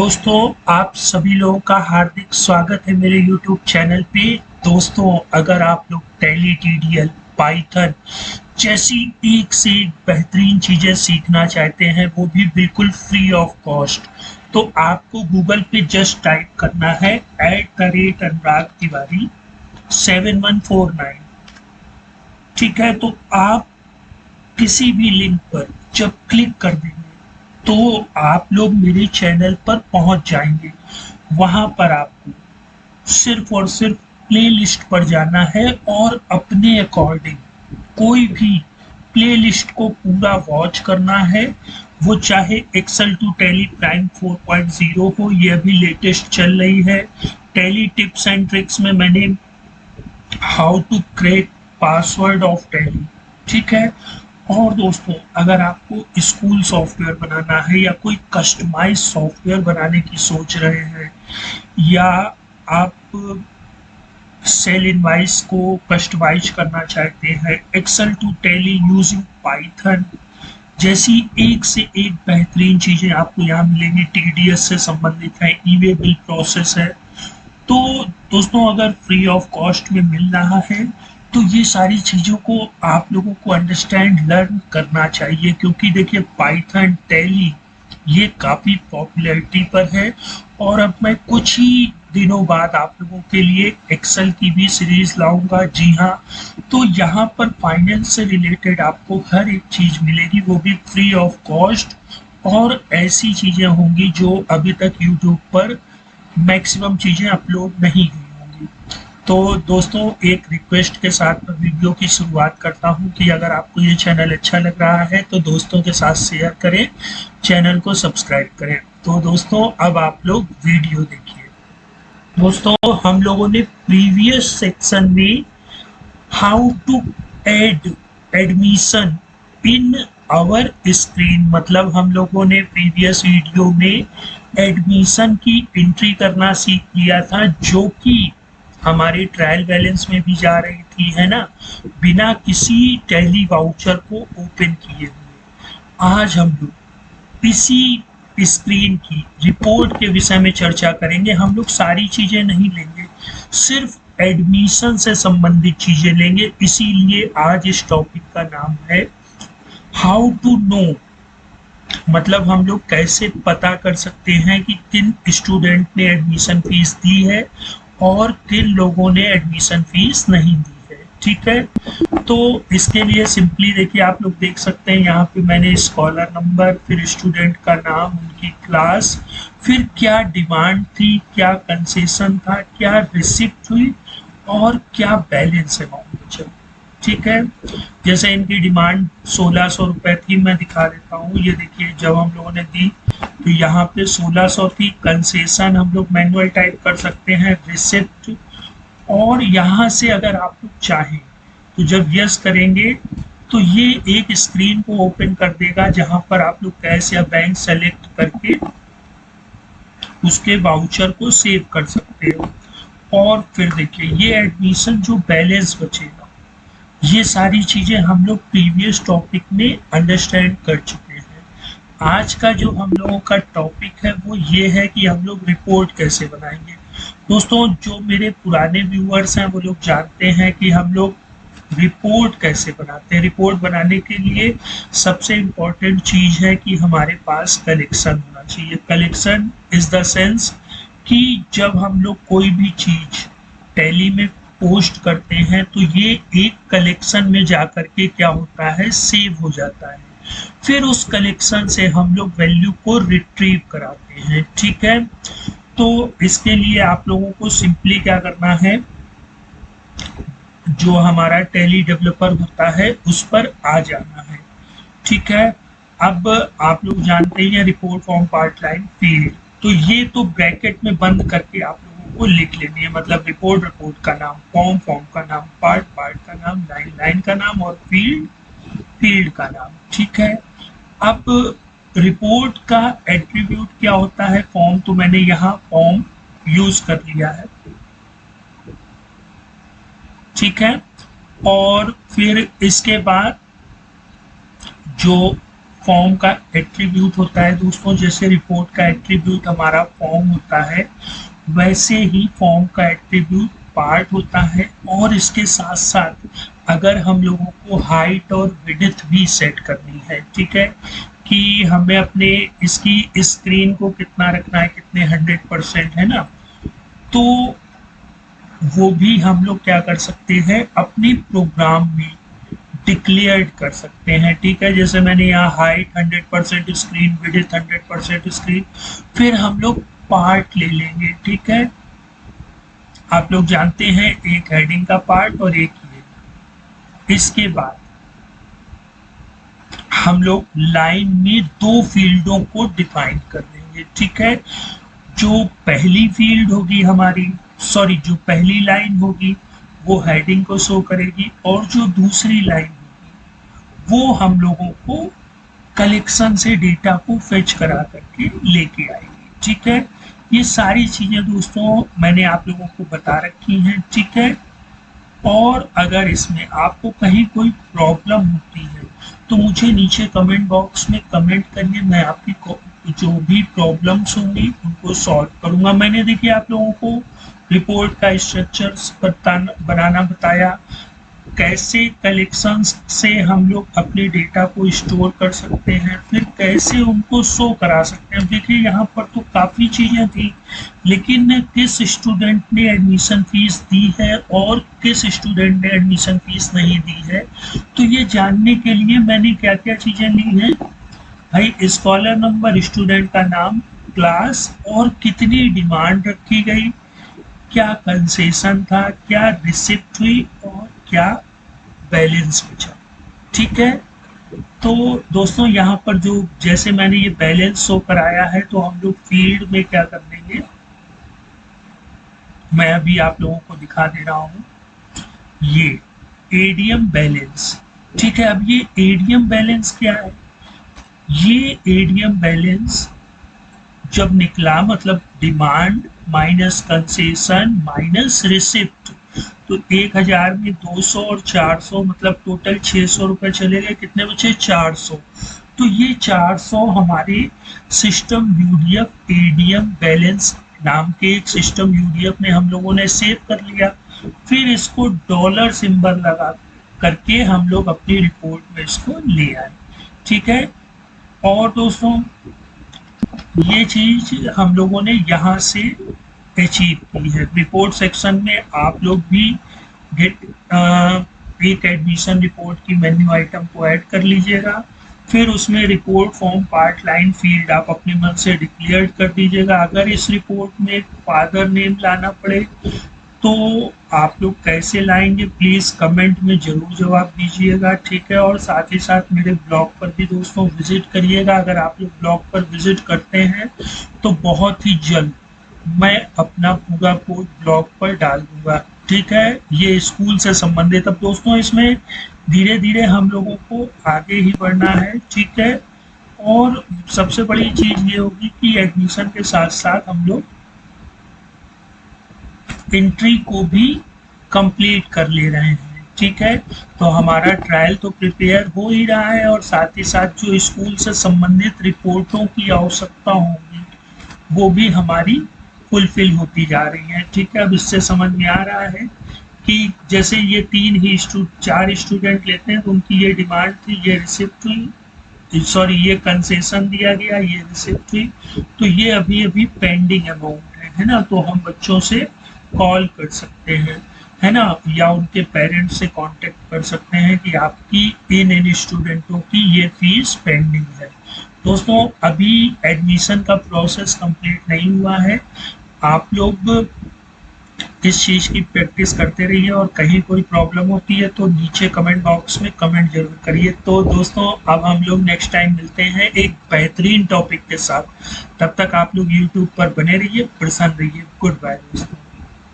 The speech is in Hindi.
दोस्तों, आप सभी लोगों का हार्दिक स्वागत है मेरे YouTube चैनल पे। दोस्तों, अगर आप लोग टैली, टीडीएल, पाइथन जैसी एक से एक बेहतरीन चीज़ें सीखना चाहते हैं, वो भी बिल्कुल फ्री ऑफ कॉस्ट, तो आपको गूगल पे जस्ट टाइप करना है @अनुराग तिवारी 7149। ठीक है, तो आप किसी भी लिंक पर जब क्लिक कर देंगे तो आप लोग मेरे चैनल पर पहुंच जाएंगे। वहां पर आपको सिर्फ और सिर्फ प्लेलिस्ट पर जाना है और अपने अकॉर्डिंग कोई भी प्लेलिस्ट को पूरा वॉच करना है। वो चाहे एक्सेल टू टैली प्राइम 4.0 हो, ये अभी लेटेस्ट चल रही है। टैली टिप्स एंड ट्रिक्स में मैंने how to create password of Tally, ठीक है। और दोस्तों, अगर आपको स्कूल सॉफ्टवेयर बनाना है या कोई कस्टमाइज सॉफ्टवेयर बनाने की सोच रहे हैं, या आप सेल इनवाइस को कस्टमाइज करना चाहते हैं, Excel to Tally using Python जैसी एक से एक बेहतरीन चीजें आपको यहाँ मिलेंगी। टीडीएस से संबंधित है, ई वे बिल प्रोसेस है। तो दोस्तों, अगर फ्री ऑफ कॉस्ट में मिल रहा है तो ये सारी चीज़ों को आप लोगों को अंडरस्टैंड लर्न करना चाहिए, क्योंकि देखिए पाइथन, टैली ये काफ़ी पॉपुलैरिटी पर है। और अब मैं कुछ ही दिनों बाद आप लोगों के लिए एक्सेल की भी सीरीज लाऊंगा। जी हाँ, तो यहाँ पर फाइनेंस से रिलेटेड आपको हर एक चीज़ मिलेगी, वो भी फ्री ऑफ कॉस्ट। और ऐसी चीज़ें होंगी जो अभी तक यूट्यूब पर मैक्सिमम चीज़ें अपलोड नहीं हुई होंगी। तो दोस्तों, एक रिक्वेस्ट के साथ मैं वीडियो की शुरुआत करता हूं कि अगर आपको ये चैनल अच्छा लग रहा है तो दोस्तों के साथ शेयर करें, चैनल को सब्सक्राइब करें। तो दोस्तों, अब आप लोग वीडियो देखिए। दोस्तों, हम लोगों ने प्रीवियस सेक्शन में how to add admission in our screen, मतलब हम लोगों ने प्रीवियस वीडियो में एडमिशन की एंट्री करना सीख लिया था, जो कि हमारे ट्रायल बैलेंस में भी जा रही थी, है ना, बिना किसी टैली वाउचर को ओपन किए हुए। आज हम लोग इसी स्क्रीन की रिपोर्ट के विषय में चर्चा करेंगे। हम लोग सारी चीजें नहीं लेंगे, सिर्फ एडमिशन से संबंधित चीजें लेंगे। इसीलिए आज इस टॉपिक का नाम है हाउ टू नो, मतलब हम लोग कैसे पता कर सकते हैं कि किन स्टूडेंट ने एडमिशन फीस दी है और किन लोगों ने एडमिशन फीस नहीं दी है। ठीक है, तो इसके लिए सिंपली देखिए, आप लोग देख सकते हैं यहाँ पे मैंने स्कॉलर नंबर, फिर स्टूडेंट का नाम, उनकी क्लास, फिर क्या डिमांड थी, क्या कंसेशन था, क्या रिसिप्ट हुई और क्या बैलेंस अमाउंट बचा। ठीक है, जैसे इनकी डिमांड 1600 रुपये थी, मैं दिखा देता हूँ। ये देखिए, जब हम लोगों ने दी तो यहाँ पे 1600 थी। कंसेशन हम लोग मैनुअल टाइप कर सकते हैं, रिसिप्ट। और यहाँ से अगर आप लोग चाहें तो जब यस करेंगे तो ये एक स्क्रीन को ओपन कर देगा, जहाँ पर आप लोग कैश या बैंक सेलेक्ट करके उसके वाउचर को सेव कर सकते हो। और फिर देखिए, ये एडमिशन जो बैलेंस बचेगा, ये सारी चीजें हम लोग प्रीवियस टॉपिक में अंडरस्टैंड कर चुके हैं। आज का जो हम लोगों का टॉपिक है वो ये है कि हम लोग रिपोर्ट कैसे बनाएंगे। दोस्तों, जो मेरे पुराने व्यूअर्स हैं वो लोग जानते हैं कि हम लोग रिपोर्ट कैसे बनाते हैं। रिपोर्ट बनाने के लिए सबसे इम्पोर्टेंट चीज है कि हमारे पास कलेक्शन होना चाहिए। कलेक्शन इज द सेंस कि जब हम लोग कोई भी चीज टैली में पोस्ट करते हैं तो ये एक कलेक्शन में जाकर के क्या होता है, सेव हो जाता है। फिर उस कलेक्शन से हम लोग वैल्यू को रिट्रीव कराते हैं। ठीक है, तो इसके लिए आप लोगों को सिंपली क्या करना है, जो हमारा टैली डेवलपर होता है उस पर आ जाना है। ठीक है, अब आप लोग जानते हैं report form part line field, तो ये तो ब्रैकेट में बंद करके आप लोगों को लिख लेनी है। मतलब रिपोर्ट का नाम, फॉर्म का नाम, पार्ट का नाम, लाइन का नाम और फील्ड का नाम। ठीक है, अब रिपोर्ट का एट्रीब्यूट क्या होता है, फॉर्म, तो मैंने यहाँ फॉर्म यूज कर लिया है। ठीक है, और फिर इसके बाद जो फॉर्म का एट्रीब्यूट होता है दोस्तों, जैसे रिपोर्ट का एट्रीब्यूट हमारा फॉर्म होता है, वैसे ही फॉर्म का एट्रीब्यूट पार्ट होता है। और इसके साथ साथ अगर हम लोगों को हाइट और विड्थ भी सेट करनी है, ठीक है, कि हमें अपने इसकी स्क्रीन को कितना रखना है, कितने 100% है ना, तो वो भी हम लोग क्या कर सकते हैं, अपनी प्रोग्राम में डिक्लेयर कर सकते हैं, ठीक है। जैसे मैंने यहाँ हाइट 100% स्क्रीन, विड्थ 100% स्क्रीन, फिर हम लोग पार्ट ले लेंगे, ठीक है। आप लोग जानते हैं एक हेडिंग का पार्ट और एक ये। इसके बाद हम लोग लाइन में दो फील्डों को डिफाइन कर लेंगे, ठीक है। जो पहली फील्ड होगी हमारी, सॉरी, जो पहली लाइन होगी वो हेडिंग को शो करेगी, और जो दूसरी लाइन होगी वो हम लोगों को कलेक्शन से डेटा को फेच करा करके लेके आएगी, ठीक है। ये सारी चीजें दोस्तों मैंने आप लोगों को बता रखी हैं, ठीक है। और अगर इसमें आपको कहीं कोई प्रॉब्लम होती है तो मुझे नीचे कमेंट बॉक्स में कमेंट करिए, मैं आपकी जो भी प्रॉब्लम्स होंगी उनको सॉल्व करूंगा। मैंने देखिए आप लोगों को रिपोर्ट का स्ट्रक्चर्स बनाना बताया, कैसे कलेक्शंस से हम लोग अपने डेटा को स्टोर कर सकते हैं, फिर कैसे उनको शो करा सकते हैं। देखिए यहाँ पर तो काफ़ी चीज़ें थी, लेकिन किस स्टूडेंट ने एडमिशन फीस दी है और किस स्टूडेंट ने एडमिशन फीस नहीं दी है, तो ये जानने के लिए मैंने क्या क्या चीज़ें ली हैं भाई, स्कॉलर नंबर, स्टूडेंट का नाम, क्लास, और कितनी डिमांड रखी गई, क्या कंसेशन था, क्या रिसिप्ट हुई, और क्या बैलेंस बचा, ठीक है। तो दोस्तों यहाँ पर जो जैसे मैंने ये बैलेंस शो कराया है, तो हम लोग फील्ड में क्या कर देंगे, मैं अभी आप लोगों को दिखा दे रहा हूँ, ये एडीएम बैलेंस, ठीक है। अब ये एडीएम बैलेंस क्या है, ये एडीएम बैलेंस जब निकला, मतलब demand minus concession minus receipt, तो 1000 में 200 और 400, मतलब टोटल 600 रुपये चले गए, कितने बचे, 400। तो ये 400 हमारे सिस्टम यूडीएफ एडीएम बैलेंस नाम के एक सिस्टम यूडीएफ में हम लोगों ने सेव कर लिया। फिर इसको डॉलर सिंबल लगा करके हम लोग अपनी रिपोर्ट में इसको ले आए, ठीक है। और दोस्तों ये चीज हम लोगों ने यहाँ से अचीव की है। रिपोर्ट सेक्शन में आप लोग भी गेट एक एडमिशन रिपोर्ट की मेन्यू आइटम को ऐड कर लीजिएगा, फिर उसमें report form part line field आप अपने मन से डिक्लेयर कर दीजिएगा। अगर इस रिपोर्ट में फादर नेम लाना पड़े तो आप लोग कैसे लाएंगे, प्लीज़ कमेंट में ज़रूर जवाब दीजिएगा, ठीक है। और साथ ही साथ मेरे ब्लॉग पर भी दोस्तों विजिट करिएगा। अगर आप लोग ब्लॉग पर विजिट करते हैं तो बहुत ही जल्द मैं अपना पूरा कोड ब्लॉग पर डाल दूंगा, ठीक है। ये स्कूल से संबंधित, अब दोस्तों इसमें धीरे धीरे हम लोगों को आगे ही बढ़ना है, ठीक है। और सबसे बड़ी चीज़ ये होगी कि एडमिशन के साथ साथ हम लोग एंट्री को भी कंप्लीट कर ले रहे हैं, ठीक है। तो हमारा ट्रायल तो प्रिपेयर हो ही रहा है, और साथ ही साथ जो स्कूल से संबंधित रिपोर्टों की आवश्यकता होगी वो भी हमारी फुलफिल होती जा रही है, ठीक है। अब इससे समझ में आ रहा है कि जैसे ये 4 स्टूडेंट लेते हैं तो उनकी ये डिमांड थी, ये रिसिप्ट हुई, सॉरी ये कंसेशन दिया गया, ये रिसिप्ट हुई, तो ये अभी अभी पेंडिंग अमाउंट है ना। तो हम बच्चों से कॉल कर सकते हैं, है ना, या उनके पेरेंट्स से कांटेक्ट कर सकते हैं कि आपकी इन स्टूडेंटों की ये फीस पेंडिंग है। दोस्तों अभी एडमिशन का प्रोसेस कंप्लीट नहीं हुआ है, आप लोग इस चीज़ की प्रैक्टिस करते रहिए, और कहीं कोई प्रॉब्लम होती है तो नीचे कमेंट बॉक्स में कमेंट जरूर करिए। तो दोस्तों अब हम लोग नेक्स्ट टाइम मिलते हैं एक बेहतरीन टॉपिक के साथ, तब तक आप लोग यूट्यूब पर बने रहिए, प्रसन्न रहिए। गुड बाय दोस्तों।